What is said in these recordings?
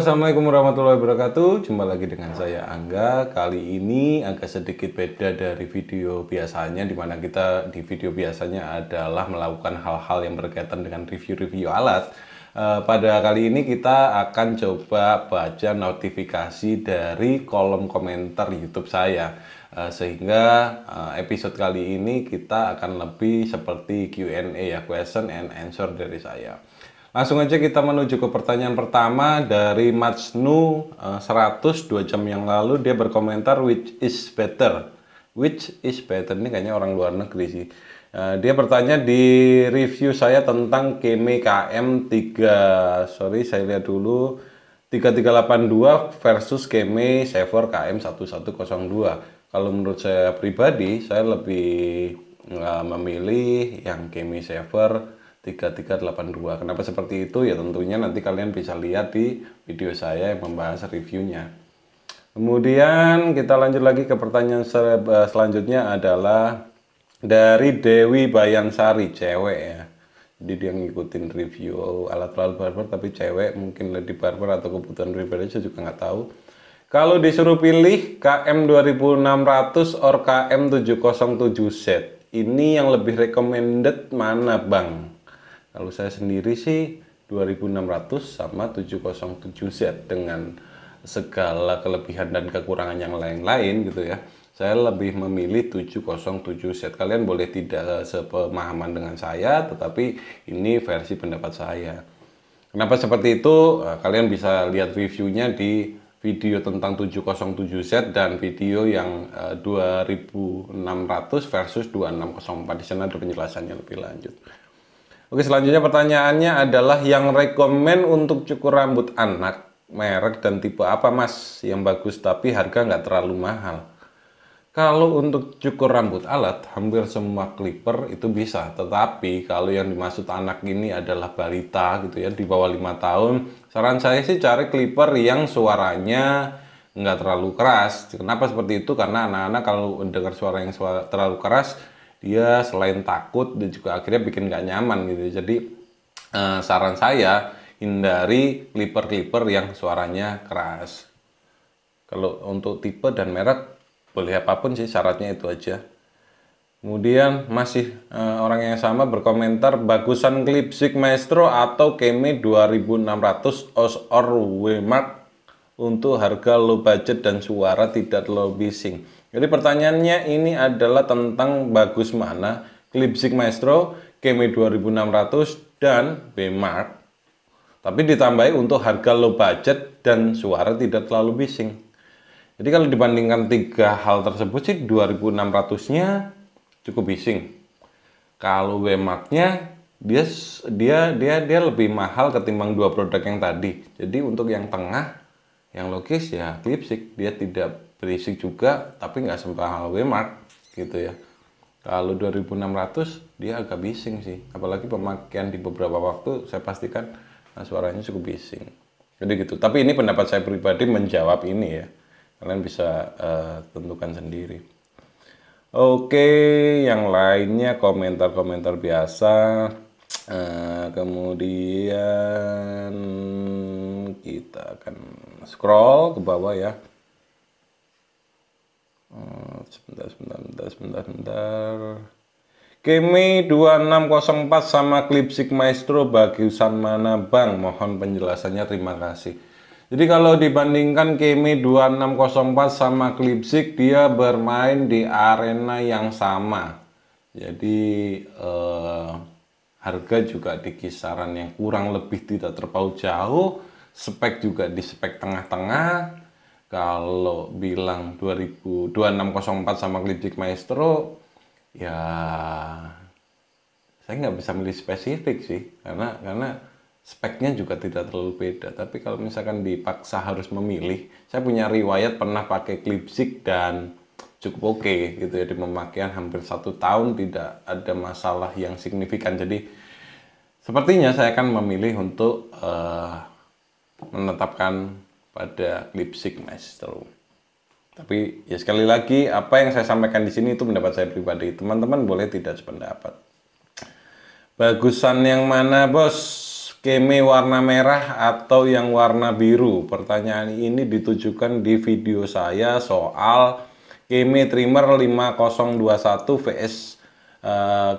Assalamualaikum warahmatullahi wabarakatuh. Jumpa lagi dengan saya Angga. Kali ini agak sedikit beda dari video biasanya, dimana kita di video biasanya adalah melakukan hal-hal yang berkaitan dengan review-review alat. Pada kali ini kita akan coba baca notifikasi dari kolom komentar YouTube saya. Sehingga episode kali ini kita akan lebih seperti Q&A ya, question and answer dari saya. Langsung aja kita menuju ke pertanyaan pertama dari Majnu 100 2 jam yang lalu. Dia berkomentar which is better. Which is better ini kayaknya orang luar negeri sih. Dia bertanya di review saya tentang Keme KM3, saya lihat dulu 3382 versus Keme Saver KM1102. Kalau menurut saya pribadi, saya lebih memilih yang Keme Saver 3382. Kenapa seperti itu? Ya tentunya nanti kalian bisa lihat di video saya yang membahas reviewnya. Kemudian kita lanjut lagi ke pertanyaan selanjutnya adalah dari Dewi Bayansari, cewek ya. Jadi dia ngikutin review alat-alat barber tapi cewek, mungkin lady barber atau kebutuhan pribadi, saya juga nggak tahu. Kalau disuruh pilih KM 2600 or KM 707Z, ini yang lebih recommended mana bang? Kalau saya sendiri sih 2600 sama 707Z dengan segala kelebihan dan kekurangan yang lain-lain gitu ya. Saya lebih memilih 707Z. Kalian boleh tidak sepemahaman dengan saya, tetapi ini versi pendapat saya. Kenapa seperti itu? Kalian bisa lihat reviewnya di video tentang 707Z dan video yang 2600 versus 2604. Di sana ada penjelasannya lebih lanjut. Oke, selanjutnya pertanyaannya adalah yang rekomen untuk cukur rambut anak, merek dan tipe apa mas yang bagus tapi harga nggak terlalu mahal? Kalau untuk cukur rambut alat, hampir semua clipper itu bisa. Tetapi kalau yang dimaksud anak ini adalah balita gitu ya, di bawah 5 tahun, saran saya sih cari clipper yang suaranya nggak terlalu keras. Kenapa seperti itu? Karena anak-anak kalau dengar suara yang terlalu keras, dia selain takut dan juga akhirnya bikin nggak nyaman gitu. Jadi saran saya hindari clipper-clipper yang suaranya keras. Kalau untuk tipe dan merek boleh apapun sih, syaratnya itu aja. Kemudian masih orang yang sama berkomentar bagusan Clipsik Maestro atau Keme 2600 OS or WMark untuk harga low budget dan suara tidak terlalu bising. Jadi pertanyaannya ini adalah tentang bagus mana Clipsik Maestro, Keme 2600 dan WMark. Tapi ditambahi untuk harga low budget dan suara tidak terlalu bising. Jadi kalau dibandingkan tiga hal tersebut sih 2600-nya cukup bising. Kalau WMark-nya dia lebih mahal ketimbang dua produk yang tadi. Jadi untuk yang tengah, yang logis ya Clipsik, dia tidak berisik juga tapi nggak semahal WMark gitu ya. Kalau 2600 dia agak bising sih, apalagi pemakaian di beberapa waktu saya pastikan suaranya cukup bising. Jadi gitu. Tapi ini pendapat saya pribadi menjawab ini ya. Kalian bisa tentukan sendiri. Oke, yang lainnya komentar-komentar biasa. Kemudian kita akan scroll ke bawah ya. Sebentar. Keme 2604 sama Clipsik Maestro bagusan mana bang? Mohon penjelasannya, terima kasih. Jadi kalau dibandingkan Keme 2604 sama Clipsik, dia bermain di arena yang sama. Jadi harga juga di kisaran yang kurang lebih tidak terpaut jauh. Spek juga di spek tengah-tengah. Kalau bilang 2604 sama Clipsik Maestro, ya saya nggak bisa milih spesifik sih, karena speknya juga tidak terlalu beda. Tapi kalau misalkan dipaksa harus memilih, saya punya riwayat pernah pakai Clipsik dan cukup oke gitu ya, di pemakaian hampir 1 tahun tidak ada masalah yang signifikan. Jadi sepertinya saya akan memilih untuk menetapkan pada Clipsik Maestro. Tapi ya sekali lagi, apa yang saya sampaikan di sini itu pendapat saya pribadi. Teman-teman boleh tidak sependapat. Bagusan yang mana bos? Keme warna merah atau yang warna biru? Pertanyaan ini ditujukan di video saya soal Keme trimmer 5021 vs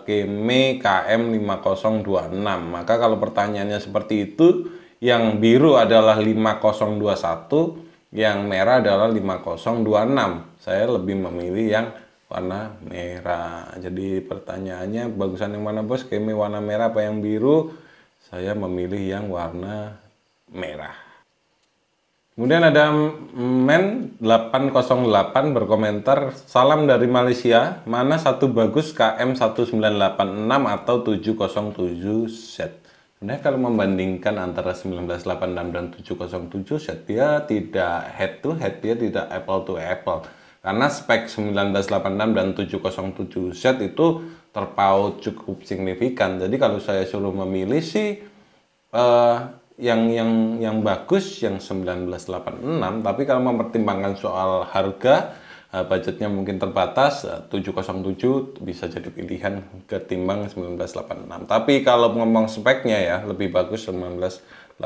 Keme KM 5026. Maka kalau pertanyaannya seperti itu, yang biru adalah 5021, yang merah adalah 5026. Saya lebih memilih yang warna merah. Jadi pertanyaannya, bagusan yang mana bos? Keme warna merah apa yang biru? Saya memilih yang warna merah. Kemudian ada Men 808 berkomentar, salam dari Malaysia, mana satu bagus KM 1986 atau 707Z? Sebenarnya kalau membandingkan antara 1986 dan 707Z, dia tidak head to head, dia tidak apple to apple. Karena spek 1986 dan 707Z itu terpaut cukup signifikan. Jadi kalau saya suruh memilih sih yang bagus yang 1986, tapi kalau mempertimbangkan soal harga, budgetnya mungkin terbatas, 707 bisa jadi pilihan ketimbang 1986. Tapi kalau ngomong speknya ya, lebih bagus 1986.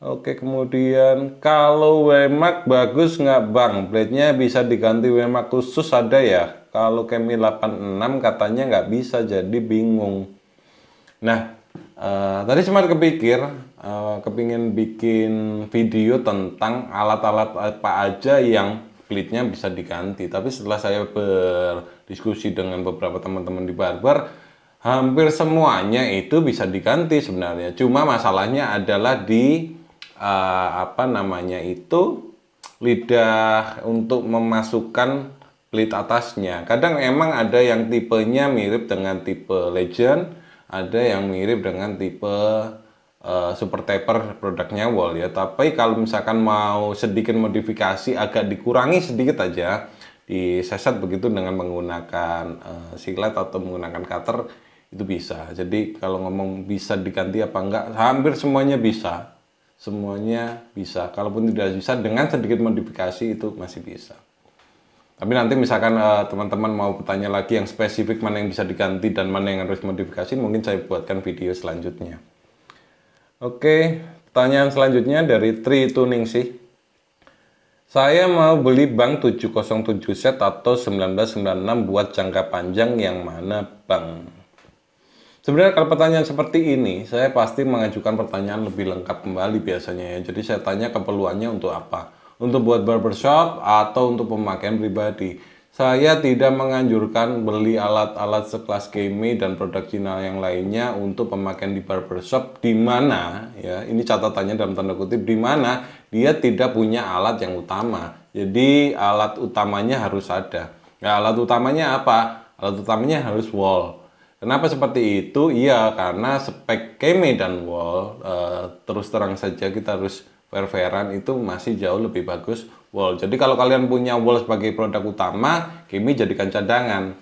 Oke, kemudian kalau WMAX bagus nggak Bang? Blade-nya bisa diganti WMAX khusus ada ya? Kalau Keme 86 katanya nggak bisa, jadi bingung. Nah, tadi sempat kepingin bikin video tentang alat-alat apa aja yang blade-nya bisa diganti. Tapi setelah saya berdiskusi dengan beberapa teman-teman di barber, hampir semuanya itu bisa diganti sebenarnya. Cuma masalahnya adalah di lidah untuk memasukkan blade atasnya. Kadang emang ada yang tipenya mirip dengan tipe Legend, ada yang mirip dengan tipe super taper produknya Wall ya. Tapi kalau misalkan mau sedikit modifikasi, agak dikurangi sedikit aja, diseset begitu dengan menggunakan silet atau menggunakan cutter, itu bisa. Jadi kalau ngomong bisa diganti apa enggak, hampir semuanya bisa. Semuanya bisa. Kalaupun tidak bisa, dengan sedikit modifikasi itu masih bisa. Tapi nanti misalkan teman-teman mau bertanya lagi yang spesifik mana yang bisa diganti dan mana yang harus modifikasi, mungkin saya buatkan video selanjutnya. Oke, pertanyaan selanjutnya dari Tri Tuning sih. Saya mau beli Bang 707Z atau 1996 buat jangka panjang, yang mana Bang? Sebenarnya kalau pertanyaan seperti ini, saya pasti mengajukan pertanyaan lebih lengkap kembali biasanya ya. Jadi saya tanya keperluannya untuk apa? Untuk buat barbershop atau untuk pemakaian pribadi? Saya tidak menganjurkan beli alat-alat sekelas Keme dan produk Cina yang lainnya untuk pemakaian di barbershop, di mana ya, ini catatannya dalam tanda kutip, di mana dia tidak punya alat yang utama. Jadi alat utamanya harus ada. Ya, alat utamanya apa? Alat utamanya harus wall. Kenapa seperti itu? Iya, karena spek Keme dan Wall, terus terang saja kita harus fair-fairan, itu masih jauh lebih bagus Wall. Jadi kalau kalian punya Wall sebagai produk utama, Keme jadikan cadangan.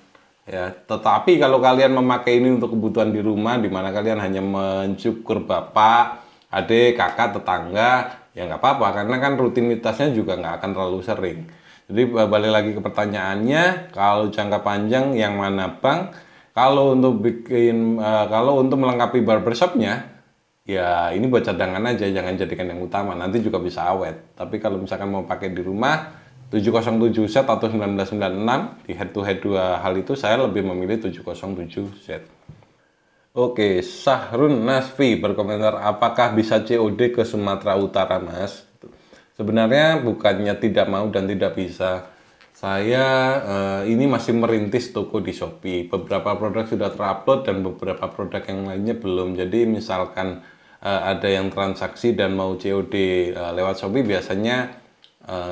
Ya, tetapi kalau kalian memakai ini untuk kebutuhan di rumah, di mana kalian hanya mencukur bapak, adik, kakak, tetangga, ya nggak apa-apa, karena kan rutinitasnya juga nggak akan terlalu sering. Jadi balik lagi ke pertanyaannya, kalau jangka panjang yang mana Bang? Kalau untuk melengkapi barbershopnya, ya ini buat cadangan aja, jangan jadikan yang utama, nanti juga bisa awet. Tapi kalau misalkan mau pakai di rumah, 707Z atau 1996, di head to head dua hal itu saya lebih memilih 707Z. Oke, Sahrun Nasfi berkomentar, apakah bisa COD ke Sumatera Utara Mas? Sebenarnya bukannya tidak mau dan tidak bisa. Saya ini masih merintis toko di Shopee. Beberapa produk sudah terupload dan beberapa produk yang lainnya belum. Jadi misalkan ada yang transaksi dan mau COD lewat Shopee, biasanya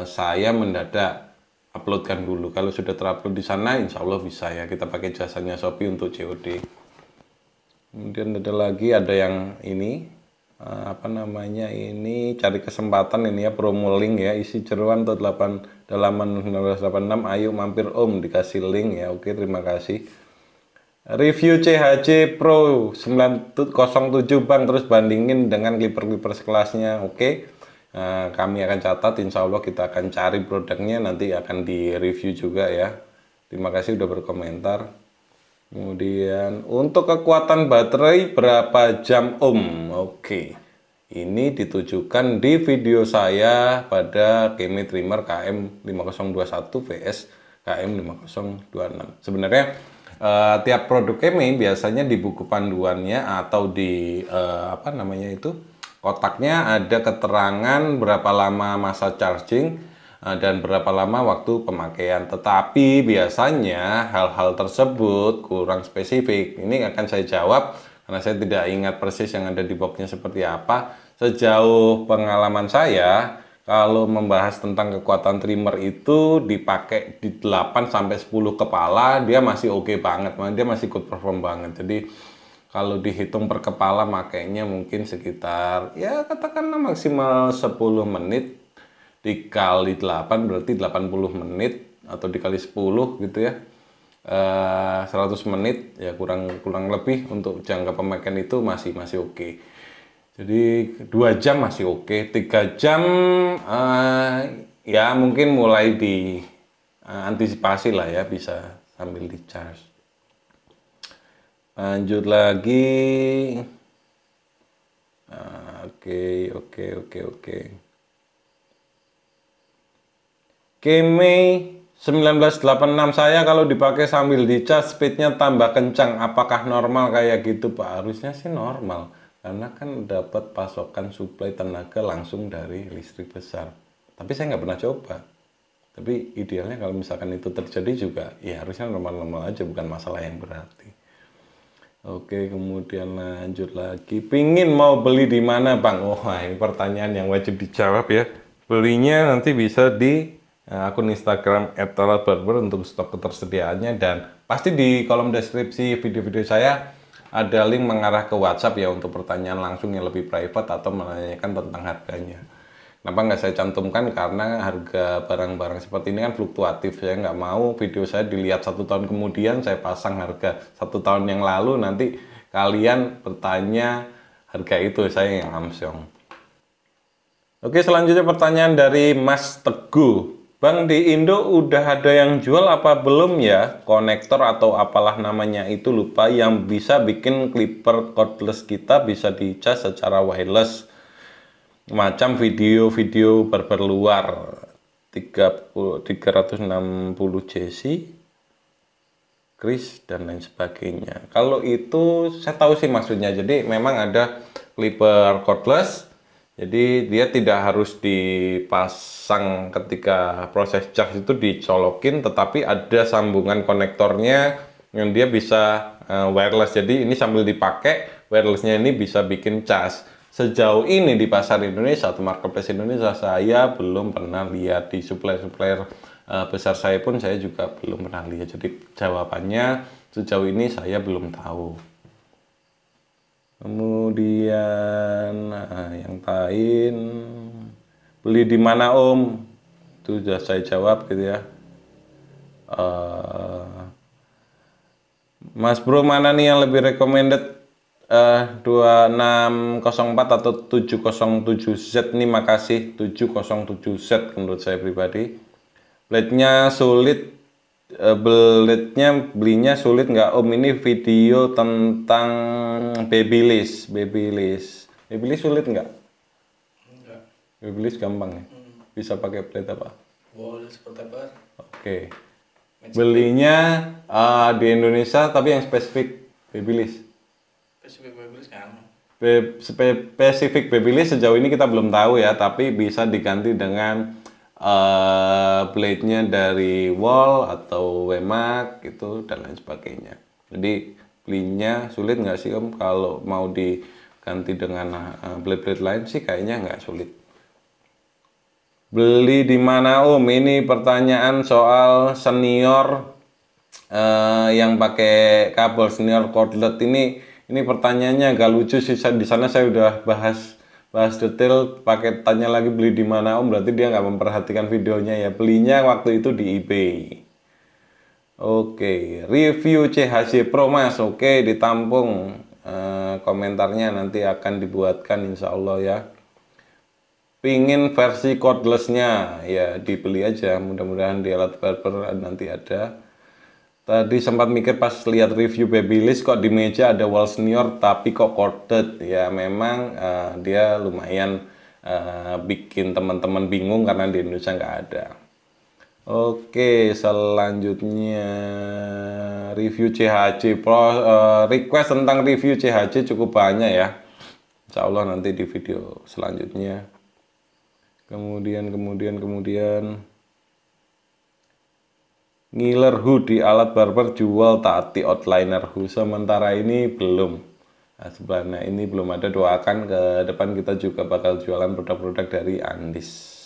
saya mendadak uploadkan dulu. Kalau sudah terupload di sana, insya Allah bisa ya. Kita pakai jasanya Shopee untuk COD. Kemudian ada yang ini. Ini cari kesempatan ini ya, promo link ya, isi jeroan atau 8 halaman 1986, ayo mampir Om, dikasih link ya. Oke, terima kasih. Review CHC Pro 907 Bang, terus bandingin dengan clipper sekelasnya. Oke, kami akan catat, insya Allah kita akan cari produknya, nanti akan di review juga ya. Terima kasih udah berkomentar. Kemudian untuk kekuatan baterai berapa jam ohm? Oke. Ini ditujukan di video saya pada Kemi Trimmer KM5021 vs KM5026. Sebenarnya tiap produk Kemi biasanya di buku panduannya atau di apa namanya itu kotaknya ada keterangan berapa lama masa charging dan berapa lama waktu pemakaian. Tetapi biasanya hal-hal tersebut kurang spesifik. Ini akan saya jawab karena saya tidak ingat persis yang ada di boxnya seperti apa. Sejauh pengalaman saya, kalau membahas tentang kekuatan trimmer itu dipakai di 8 sampai 10 kepala, dia masih oke banget, dia masih good perform banget. Jadi kalau dihitung per kepala makainya mungkin sekitar ya katakanlah maksimal 10 menit dikali 8 berarti 80 menit atau dikali 10 gitu ya. 100 menit ya kurang lebih untuk jangka pemakaian itu masih oke. Jadi 2 jam masih oke, 3 jam ya mungkin mulai di antisipasi lah ya, bisa sambil di charge. Lanjut lagi. Oke. Kemi 1986 saya kalau dipakai sambil dicas speednya tambah kencang, apakah normal kayak gitu Pak? Harusnya sih normal karena kan dapat pasokan suplai tenaga langsung dari listrik besar, tapi saya nggak pernah coba. Tapi idealnya kalau misalkan itu terjadi juga ya harusnya normal-normal aja, bukan masalah yang berarti. Oke, kemudian lanjut lagi, pingin mau beli di mana Bang? Wah, ini pertanyaan yang wajib dijawab ya. Belinya nanti bisa di akun Instagram @talatbarber untuk stok ketersediaannya, dan pasti di kolom deskripsi video-video saya ada link mengarah ke WhatsApp ya untuk pertanyaan langsung yang lebih private atau menanyakan tentang harganya. Kenapa nggak saya cantumkan? Karena harga barang-barang seperti ini kan fluktuatif. Saya nggak mau video saya dilihat 1 tahun kemudian saya pasang harga 1 tahun yang lalu, nanti kalian bertanya harga itu saya yang amsyong. Oke, selanjutnya pertanyaan dari Mas Teguh. Bang, di Indo udah ada yang jual apa belum ya? Konektor atau apalah namanya itu, lupa, yang bisa bikin clipper cordless kita bisa dicas secara wireless. Macam video-video barber luar 360 JC, Chris dan lain sebagainya. Kalau itu saya tahu sih maksudnya. Jadi memang ada clipper cordless. Jadi dia tidak harus dipasang ketika proses charge itu dicolokin, tetapi ada sambungan konektornya yang dia bisa wireless. Jadi ini sambil dipakai, wirelessnya ini bisa bikin cas. Sejauh ini di pasar Indonesia atau marketplace Indonesia saya belum pernah lihat. Di supplier-supplier besar saya pun saya juga belum pernah lihat. Jadi jawabannya sejauh ini saya belum tahu. Kemudian yang lain, beli di mana Om? Itu sudah saya jawab gitu ya. Mas Bro, mana nih yang lebih recommended? 2604 atau 707Z? Ini makasih 707Z menurut saya pribadi. Blade-nya sulit, belinya sulit nggak Om? Ini video tentang Babyliss sulit nggak? Enggak. Babyliss gampang ya? Bisa pakai blade apa? Wall seperti apa? Oke. Belinya di Indonesia tapi yang spesifik Babyliss. Spesifik Babyliss kan? Spesifik Babyliss sejauh ini kita belum tahu ya, tapi bisa diganti dengan blade-nya dari Wall atau Wemac gitu dan lain sebagainya. Jadi belinya sulit nggak sih Om? Kalau mau diganti dengan blade-blade lain sih kayaknya nggak sulit. Beli di mana Om? Ini pertanyaan soal senior yang pakai kabel senior cordless ini pertanyaannya agak lucu sih. Di sana saya udah bahas detail, pakai tanya lagi beli di mana Om, berarti dia nggak memperhatikan videonya ya. Belinya waktu itu di eBay. Oke, review CHC Pro Mas. Oke, ditampung komentarnya, nanti akan dibuatkan insya Allah ya. Pingin versi cordlessnya ya dibeli aja, mudah-mudahan di alat barber nanti ada. Tadi sempat mikir pas lihat review Babyliss kok di meja ada wall senior tapi kok corded. Ya memang dia lumayan bikin teman-teman bingung karena di Indonesia nggak ada. Oke, selanjutnya review CHC Pro. Request tentang review CHC cukup banyak ya. Insya Allah nanti di video selanjutnya. Kemudian ngiler hood di alat barber jual taati outliner hood. Sementara ini belum. Nah, sebenarnya ini belum ada, doakan ke depan kita juga bakal jualan produk-produk dari Andis.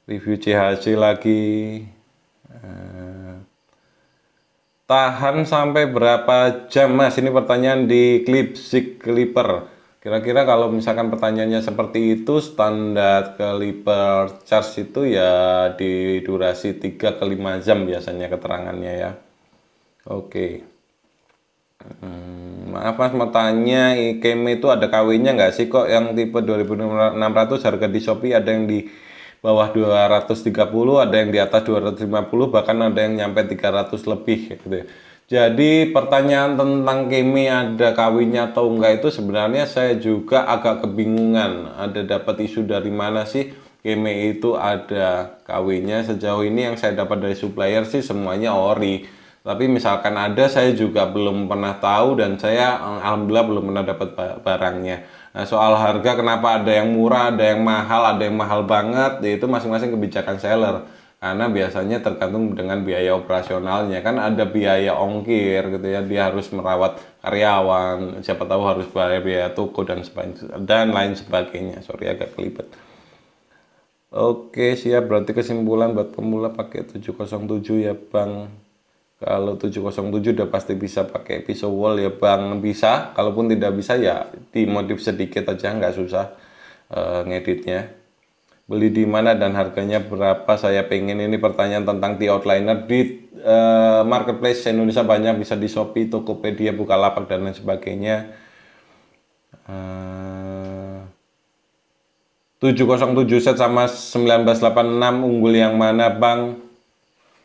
Review CHC lagi. Tahan sampai berapa jam Mas? Ini pertanyaan di Clip Clipper. Kira-kira kalau misalkan pertanyaannya seperti itu, standar clipper charge itu ya di durasi 3 ke 5 jam biasanya keterangannya ya. Oke. Maaf Mas, mau tanya, Keme itu ada KW-nya nggak sih? Kok yang tipe 2600 harga di Shopee ada yang di bawah 230, ada yang di atas 250, bahkan ada yang nyampe 300 lebih gitu ya. Jadi pertanyaan tentang Keme ada KW-nya atau enggak itu sebenarnya saya juga agak kebingungan. Ada dapat isu dari mana sih Keme itu ada KW-nya? Sejauh ini yang saya dapat dari supplier sih semuanya ori. Tapi misalkan ada, saya juga belum pernah tahu dan saya alhamdulillah belum pernah dapat barangnya. Nah, soal harga kenapa ada yang murah, ada yang mahal banget, itu masing-masing kebijakan seller. Karena biasanya tergantung dengan biaya operasionalnya, kan ada biaya ongkir gitu ya, dia harus merawat karyawan, siapa tahu harus bayar biaya toko dan lain sebagainya. Sorry agak kelibet. Oke, siap, berarti kesimpulan buat pemula pakai 707 ya Bang. Kalau 707 udah pasti bisa pakai pisau wall ya Bang, bisa. Kalaupun tidak bisa ya dimodif sedikit aja, nggak susah ngeditnya. Beli di mana dan harganya berapa? Saya pengen, ini pertanyaan tentang T-outliner di marketplace Indonesia banyak, bisa di Shopee, Tokopedia, Bukalapak dan lain sebagainya. 707 set sama 1986 unggul yang mana Bang?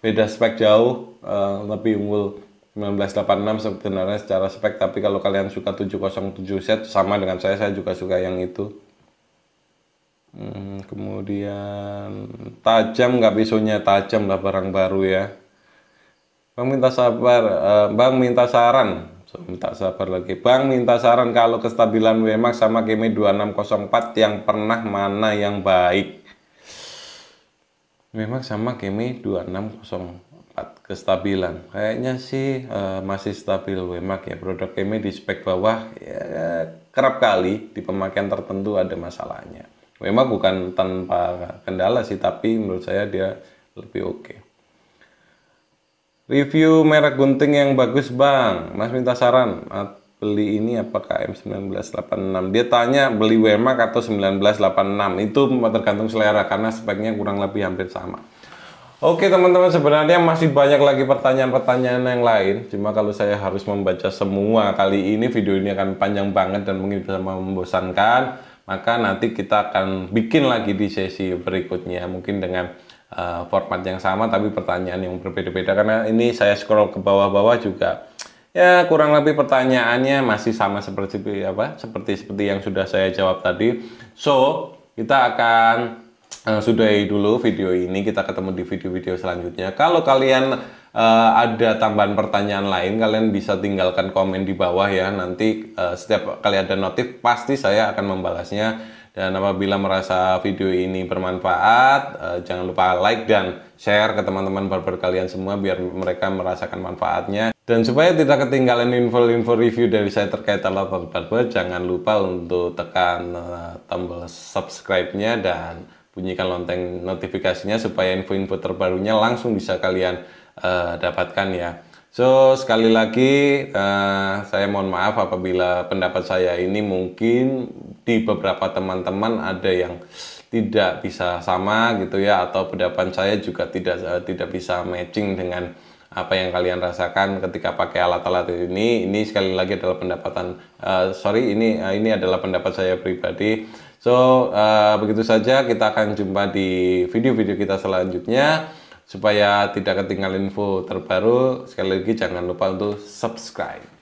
Beda spek jauh, lebih unggul 1986 sebenarnya secara spek, tapi kalau kalian suka 707 set sama dengan saya juga suka yang itu. Kemudian tajam nggak pisaunya? Tajam lah, barang baru ya. Bang minta sabar, Bang minta saran, minta sabar lagi. Bang minta saran kalau kestabilan WMAX sama Keme 2604 yang pernah mana yang baik? WMAX sama Keme 2604 kestabilan, kayaknya sih masih stabil WMAX ya. Produk Keme di spek bawah ya, kerap kali di pemakaian tertentu ada masalahnya. Memang bukan tanpa kendala sih, tapi menurut saya dia lebih oke. Review merek gunting yang bagus Bang, Mas minta saran beli ini apakah M1986. Dia tanya beli WMAX atau 1986, itu tergantung selera karena speknya kurang lebih hampir sama. Oke teman-teman, sebenarnya masih banyak lagi pertanyaan-pertanyaan yang lain. Cuma kalau saya harus membaca semua kali ini, video ini akan panjang banget dan mungkin bisa membosankan. Maka nanti kita akan bikin lagi di sesi berikutnya, mungkin dengan format yang sama tapi pertanyaan yang berbeda-beda, karena ini saya scroll ke bawah-bawah juga ya kurang lebih pertanyaannya masih sama seperti yang sudah saya jawab tadi. So kita akan sudahi dulu video ini, kita ketemu di video-video selanjutnya. Kalau kalian ada tambahan pertanyaan lain, kalian bisa tinggalkan komen di bawah ya. Nanti setiap kali ada notif pasti saya akan membalasnya. Dan apabila merasa video ini bermanfaat, jangan lupa like dan share ke teman-teman barber kalian semua biar mereka merasakan manfaatnya. Dan supaya tidak ketinggalan info-info review dari saya terkait alat barber, jangan lupa untuk tekan tombol subscribe-nya dan bunyikan lonceng notifikasinya supaya info-info terbarunya langsung bisa kalian dapatkan ya. So sekali lagi saya mohon maaf apabila pendapat saya ini mungkin di beberapa teman-teman ada yang tidak bisa sama gitu ya, atau pendapat saya juga tidak bisa matching dengan apa yang kalian rasakan ketika pakai alat-alat ini. Ini sekali lagi adalah ini adalah pendapat saya pribadi. So begitu saja, kita akan jumpa di video-video kita selanjutnya. Supaya tidak ketinggalan info terbaru, sekali lagi jangan lupa untuk subscribe.